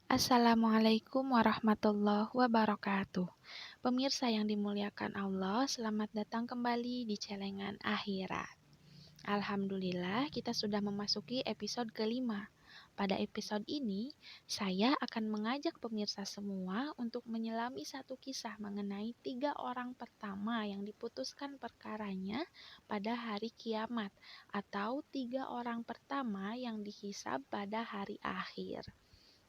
Assalamualaikum warahmatullahi wabarakatuh. Pemirsa yang dimuliakan Allah, selamat datang kembali di Celengan Akhirat. Alhamdulillah, kita sudah memasuki episode kelima. Pada episode ini, saya akan mengajak pemirsa semua untuk menyelami satu kisah mengenai 3 orang pertama yang diputuskan perkaranya pada hari kiamat, atau 3 orang pertama yang dihisab pada hari akhir.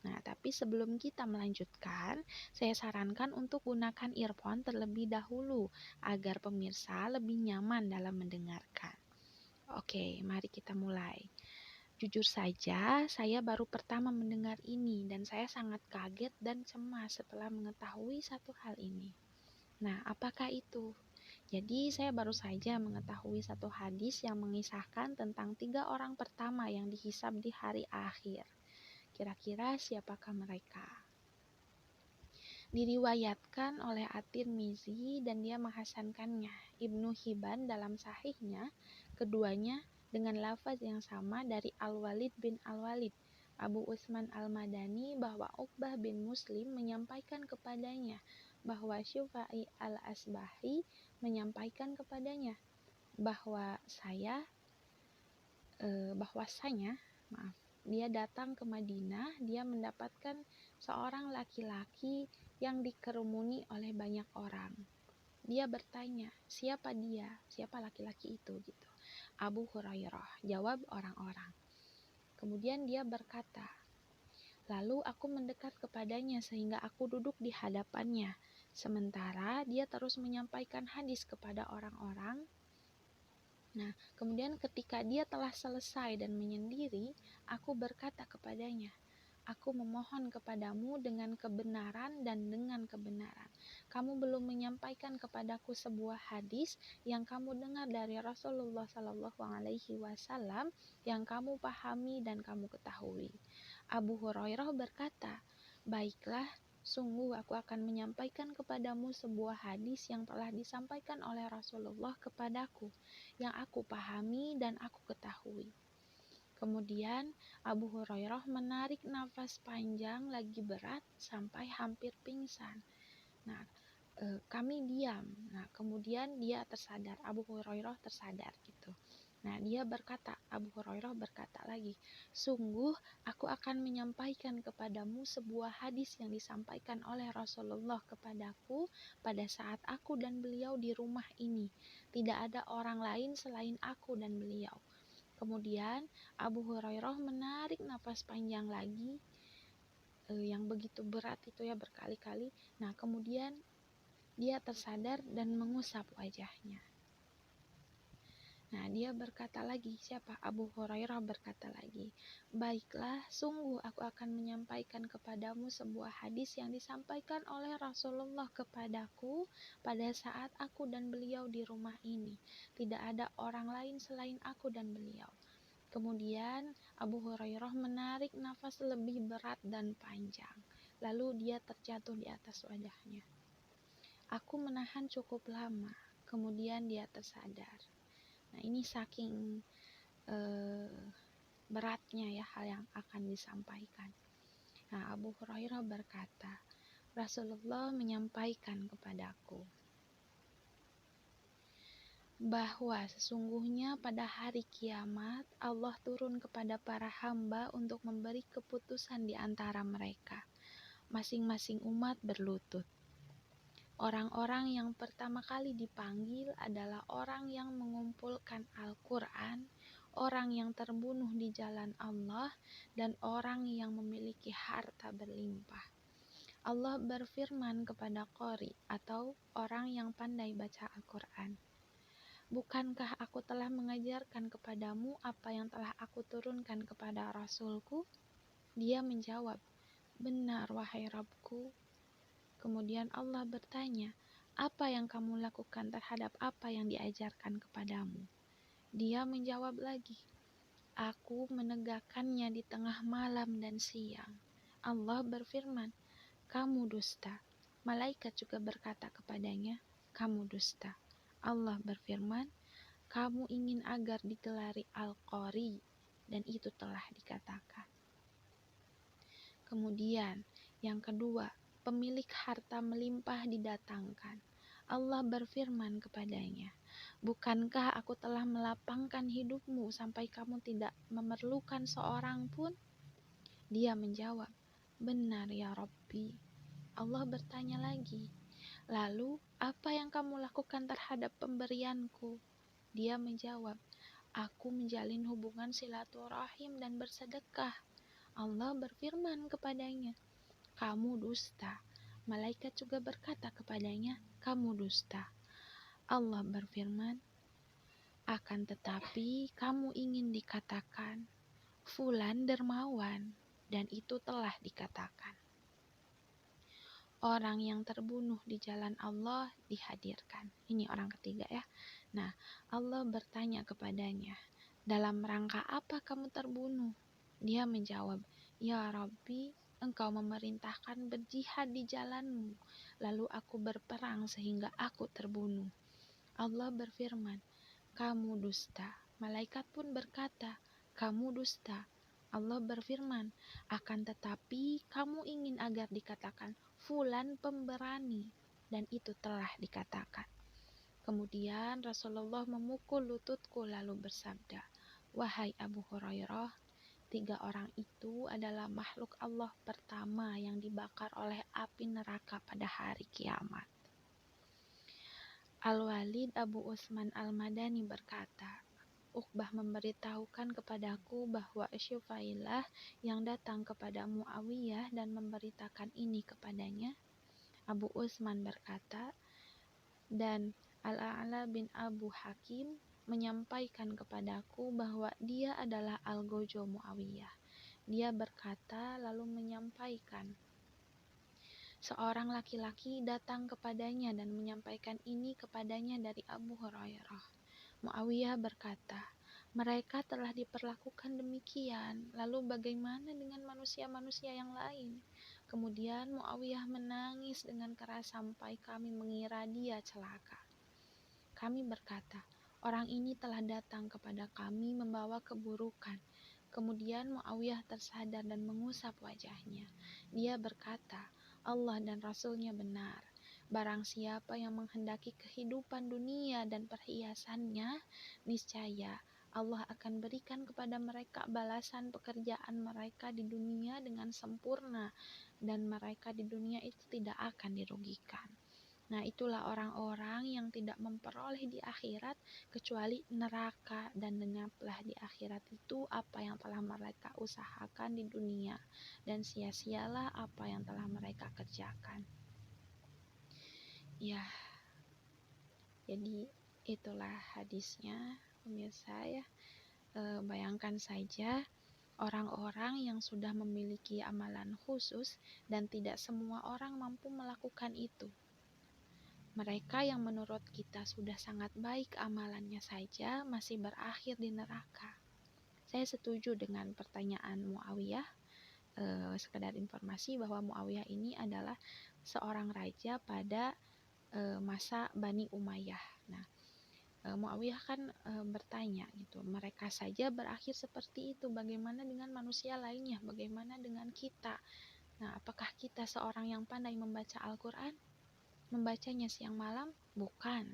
Nah, tapi sebelum kita melanjutkan, saya sarankan untuk gunakan earphone terlebih dahulu agar pemirsa lebih nyaman dalam mendengarkan. Oke, mari kita mulai. Jujur saja, saya baru pertama mendengar ini dan saya sangat kaget dan cemas setelah mengetahui satu hal ini. Nah, apakah itu? Jadi, saya baru saja mengetahui satu hadis yang mengisahkan tentang 3 orang pertama yang dihisab di hari akhir. Kira-kira siapakah mereka? Diriwayatkan oleh At-Tirmizi dan dia menghasankannya. Ibnu Hibban dalam sahihnya, keduanya dengan lafaz yang sama dari Al-Walid bin Al-Walid, Abu Utsman Al-Madani, bahwa Uqbah bin Muslim menyampaikan kepadanya, bahwa Syufa'i Al-Asbahi menyampaikan kepadanya, bahwasanya dia datang ke Madinah, dia mendapatkan seorang laki-laki yang dikerumuni oleh banyak orang. Dia bertanya, siapa dia? Siapa laki-laki itu gitu. Abu Hurairah, jawab orang-orang. Kemudian dia berkata, lalu aku mendekat kepadanya sehingga aku duduk di hadapannya. Sementara dia terus menyampaikan hadis kepada orang-orang. Nah, kemudian ketika dia telah selesai dan menyendiri, aku berkata kepadanya, aku memohon kepadamu dengan kebenaran dan dengan kebenaran. Kamu belum menyampaikan kepadaku sebuah hadis yang kamu dengar dari Rasulullah Shallallahu Alaihi Wasallam yang kamu pahami dan kamu ketahui. Abu Hurairah berkata, baiklah, sungguh aku akan menyampaikan kepadamu sebuah hadis yang telah disampaikan oleh Rasulullah kepadaku, yang aku pahami dan aku ketahui. Kemudian Abu Hurairah menarik nafas panjang lagi berat sampai hampir pingsan. Nah, kami diam. Nah, kemudian dia tersadar, Abu Hurairah tersadar gitu. Nah, Abu Hurairah berkata lagi, sungguh aku akan menyampaikan kepadamu sebuah hadis yang disampaikan oleh Rasulullah kepadaku pada saat aku dan beliau di rumah ini. Tidak ada orang lain selain aku dan beliau. Kemudian Abu Hurairah menarik nafas panjang lagi, yang begitu berat itu ya, berkali-kali. Nah, kemudian dia tersadar dan mengusap wajahnya. Nah, dia berkata lagi, siapa? Abu Hurairah berkata lagi, baiklah, sungguh aku akan menyampaikan kepadamu sebuah hadis yang disampaikan oleh Rasulullah kepadaku pada saat aku dan beliau di rumah ini. Tidak ada orang lain selain aku dan beliau. Kemudian Abu Hurairah menarik nafas lebih berat dan panjang. Lalu dia terjatuh di atas wajahnya. Aku menahan cukup lama, kemudian dia tersadar. Nah, ini saking beratnya ya hal yang akan disampaikan. Nah, Abu Hurairah berkata, Rasulullah menyampaikan kepadaku bahwa sesungguhnya pada hari kiamat Allah turun kepada para hamba untuk memberi keputusan di antara mereka. Masing-masing umat berlutut. Orang-orang yang pertama kali dipanggil adalah orang yang mengumpulkan Al-Quran, orang yang terbunuh di jalan Allah, dan orang yang memiliki harta berlimpah. Allah berfirman kepada Qori atau orang yang pandai baca Al-Quran, bukankah aku telah mengajarkan kepadamu apa yang telah aku turunkan kepada Rasulku? Dia menjawab, benar wahai Rabbku. Kemudian Allah bertanya, apa yang kamu lakukan terhadap apa yang diajarkan kepadamu? Dia menjawab lagi, aku menegakkannya di tengah malam dan siang. Allah berfirman, kamu dusta. Malaikat juga berkata kepadanya, kamu dusta. Allah berfirman, kamu ingin agar digelari Al-Qari, dan itu telah dikatakan. Kemudian, yang kedua, pemilik harta melimpah didatangkan. Allah berfirman kepadanya, "Bukankah aku telah melapangkan hidupmu sampai kamu tidak memerlukan seorang pun?" Dia menjawab, "Benar ya Rabbi." Allah bertanya lagi, "Lalu, apa yang kamu lakukan terhadap pemberianku?" Dia menjawab, "Aku menjalin hubungan silaturahim dan bersedekah." Allah berfirman kepadanya, "Kamu dusta." Malaikat juga berkata kepadanya, "Kamu dusta." Allah berfirman, "Akan tetapi kamu ingin dikatakan, Fulan dermawan, dan itu telah dikatakan." Orang yang terbunuh di jalan Allah dihadirkan. Ini orang ketiga ya. Nah, Allah bertanya kepadanya, "Dalam rangka apa kamu terbunuh?" Dia menjawab, "Ya Rabbi, Engkau memerintahkan berjihad di jalanmu, lalu aku berperang sehingga aku terbunuh." Allah berfirman, "Kamu dusta." Malaikat pun berkata, "Kamu dusta." Allah berfirman, "Akan tetapi kamu ingin agar dikatakan Fulan pemberani, dan itu telah dikatakan." Kemudian Rasulullah memukul lututku lalu bersabda, "Wahai Abu Hurairah, 3 orang itu adalah makhluk Allah pertama yang dibakar oleh api neraka pada hari kiamat." Al-Walid Abu Utsman Al-Madani berkata, "Uqbah memberitahukan kepadaku bahwa Syufailah yang datang kepada Muawiyah dan memberitakan ini kepadanya." Abu Utsman berkata, "Dan Al-A'la bin Abu Hakim menyampaikan kepadaku bahwa dia adalah algojo Muawiyah." Dia berkata lalu menyampaikan, seorang laki-laki datang kepadanya dan menyampaikan ini kepadanya dari Abu Hurairah. Muawiyah berkata, "Mereka telah diperlakukan demikian, lalu bagaimana dengan manusia-manusia yang lain?" Kemudian Muawiyah menangis dengan keras sampai kami mengira dia celaka. Kami berkata, "Orang ini telah datang kepada kami membawa keburukan." Kemudian Muawiyah tersadar dan mengusap wajahnya. Dia berkata, "Allah dan Rasul-Nya benar. Barang siapa yang menghendaki kehidupan dunia dan perhiasannya, niscaya Allah akan berikan kepada mereka balasan pekerjaan mereka di dunia dengan sempurna, dan mereka di dunia itu tidak akan dirugikan." Nah, itulah orang-orang yang tidak memperoleh di akhirat kecuali neraka, dan lenyaplah di akhirat itu apa yang telah mereka usahakan di dunia, dan sia-sialah apa yang telah mereka kerjakan. Ya, jadi itulah hadisnya pemirsa ya. Bayangkan saja orang-orang yang sudah memiliki amalan khusus dan tidak semua orang mampu melakukan itu. Mereka yang menurut kita sudah sangat baik amalannya saja masih berakhir di neraka. Saya setuju dengan pertanyaan Muawiyah. Sekedar informasi bahwa Muawiyah ini adalah seorang raja pada masa Bani Umayyah. Nah, Muawiyah kan bertanya gitu, mereka saja berakhir seperti itu, bagaimana dengan manusia lainnya, bagaimana dengan kita? Nah, apakah kita seorang yang pandai membaca Al-Quran? Membacanya siang malam? Bukan.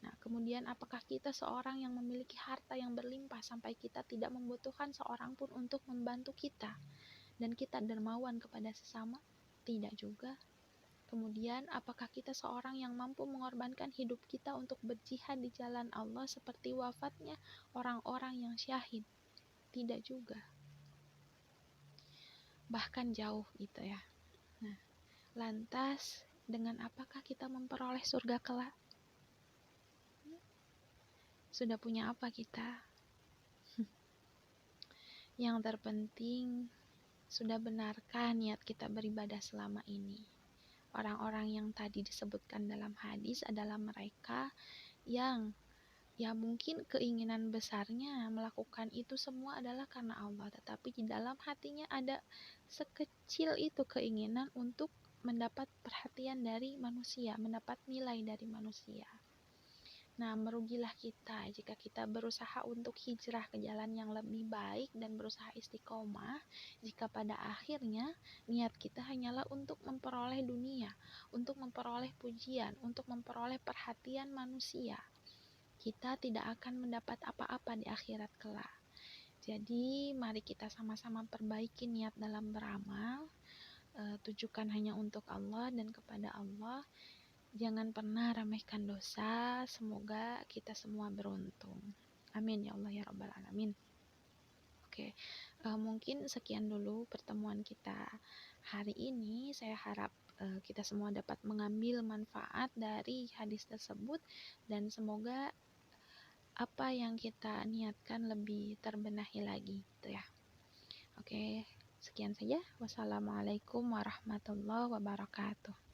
Nah, kemudian apakah kita seorang yang memiliki harta yang berlimpah sampai kita tidak membutuhkan seorang pun untuk membantu kita, dan kita dermawan kepada sesama? Tidak juga. Kemudian apakah kita seorang yang mampu mengorbankan hidup kita untuk berjihad di jalan Allah seperti wafatnya orang-orang yang syahid? Tidak juga. Bahkan jauh gitu ya. Nah, lantas dengan apakah kita memperoleh surga kelak? Sudah punya apa kita? Yang terpenting, sudah benarkah niat kita beribadah selama ini? Orang-orang yang tadi disebutkan dalam hadis adalah mereka yang ya mungkin keinginan besarnya melakukan itu semua adalah karena Allah, tetapi di dalam hatinya ada sekecil itu keinginan untuk mendapat perhatian dari manusia, mendapat nilai dari manusia. Nah, merugilah kita jika kita berusaha untuk hijrah ke jalan yang lebih baik dan berusaha istiqomah, jika pada akhirnya niat kita hanyalah untuk memperoleh dunia, untuk memperoleh pujian, untuk memperoleh perhatian manusia. Kita tidak akan mendapat apa-apa di akhirat kelak. Jadi, mari kita sama-sama perbaiki niat dalam beramal, tujukan hanya untuk Allah dan kepada Allah. Jangan pernah remehkan dosa. Semoga kita semua beruntung. Amin ya Allah ya Rabbal Alamin. Oke, mungkin sekian dulu pertemuan kita hari ini. Saya harap kita semua dapat mengambil manfaat dari hadis tersebut dan semoga apa yang kita niatkan lebih terbenahi lagi, gitu ya. Oke, sekian saja. Wassalamualaikum warahmatullahi wabarakatuh.